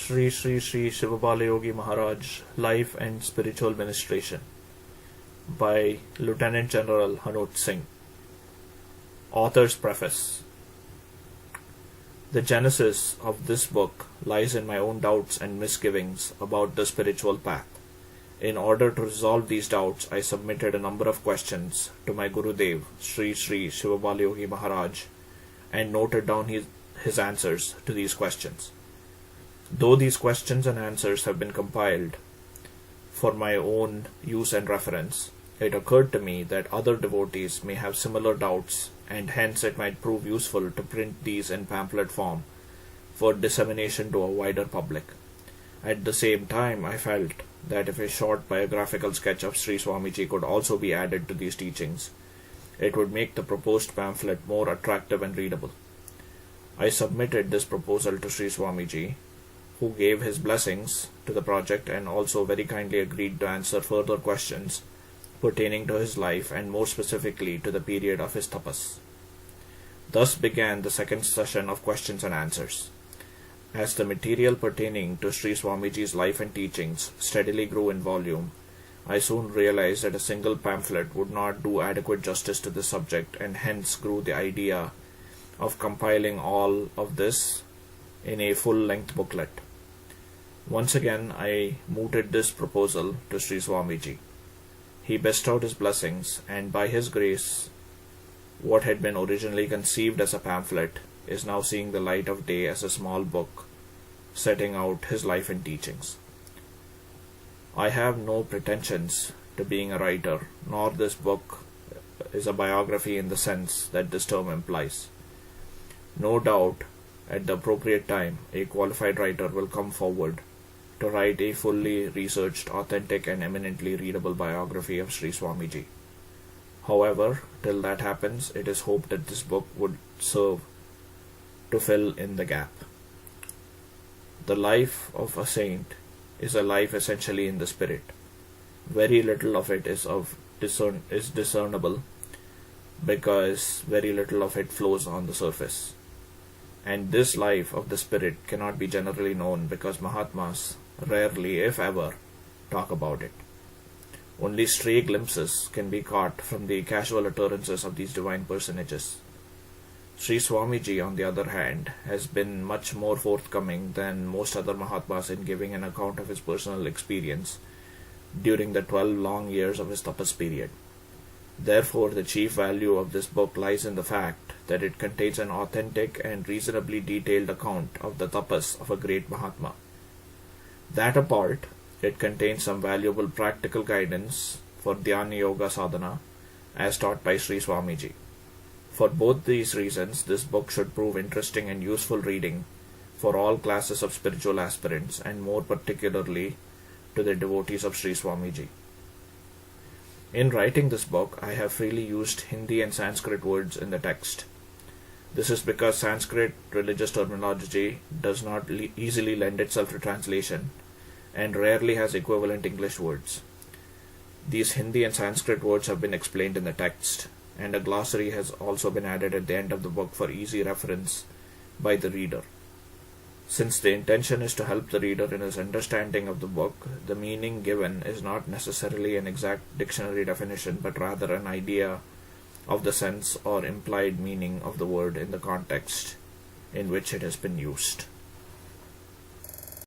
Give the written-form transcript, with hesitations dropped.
Sri Sri Sri Sivabalayogi Maharaj Life and Spiritual Ministration by Lieutenant General Hanut Singh. Author's Preface. The genesis of this book lies in my own doubts and misgivings about the spiritual path. In order to resolve these doubts, I submitted a number of questions to my Gurudev, Sri Sri Sivabalayogi Maharaj, and noted down his answers to these questions. Though these questions and answers have been compiled for my own use and reference, it occurred to me that other devotees may have similar doubts, and hence it might prove useful to print these in pamphlet form for dissemination to a wider public. At the same time, I felt that if a short biographical sketch of Sri Swamiji could also be added to these teachings, it would make the proposed pamphlet more attractive and readable. I submitted this proposal to Sri Swamiji, who gave his blessings to the project and also very kindly agreed to answer further questions pertaining to his life and more specifically to the period of his tapas. Thus began the second session of questions and answers. As the material pertaining to Sri Swamiji's life and teachings steadily grew in volume, I soon realized that a single pamphlet would not do adequate justice to this subject, and hence grew the idea of compiling all of this in a full-length booklet. Once again, I mooted this proposal to Sri Swamiji. He bestowed his blessings, and by his grace, what had been originally conceived as a pamphlet is now seeing the light of day as a small book setting out his life and teachings. I have no pretensions to being a writer, nor this book is a biography in the sense that this term implies. No doubt, at the appropriate time, a qualified writer will come forward to write a fully researched, authentic and eminently readable biography of Sri Swamiji. However, till that happens, it is hoped that this book would serve to fill in the gap. The life of a saint is a life essentially in the spirit. Very little of it is discernible because very little of it flows on the surface. And this life of the spirit cannot be generally known because Mahatmas rarely, if ever, talk about it. Only stray glimpses can be caught from the casual utterances of these divine personages. Sri Swamiji, on the other hand, has been much more forthcoming than most other Mahatmas in giving an account of his personal experience during the 12 long years of his tapas period. Therefore, the chief value of this book lies in the fact that it contains an authentic and reasonably detailed account of the tapas of a great Mahatma. That apart, it contains some valuable practical guidance for Dhyana Yoga Sadhana as taught by Sri Swamiji. For both these reasons, this book should prove interesting and useful reading for all classes of spiritual aspirants, and more particularly to the devotees of Sri Swamiji. In writing this book, I have freely used Hindi and Sanskrit words in the text. This is because Sanskrit religious terminology does not easily lend itself to translation and rarely has equivalent English words. These Hindi and Sanskrit words have been explained in the text, and a glossary has also been added at the end of the book for easy reference by the reader. Since the intention is to help the reader in his understanding of the book, the meaning given is not necessarily an exact dictionary definition, but rather an idea of the sense or implied meaning of the word in the context in which it has been used.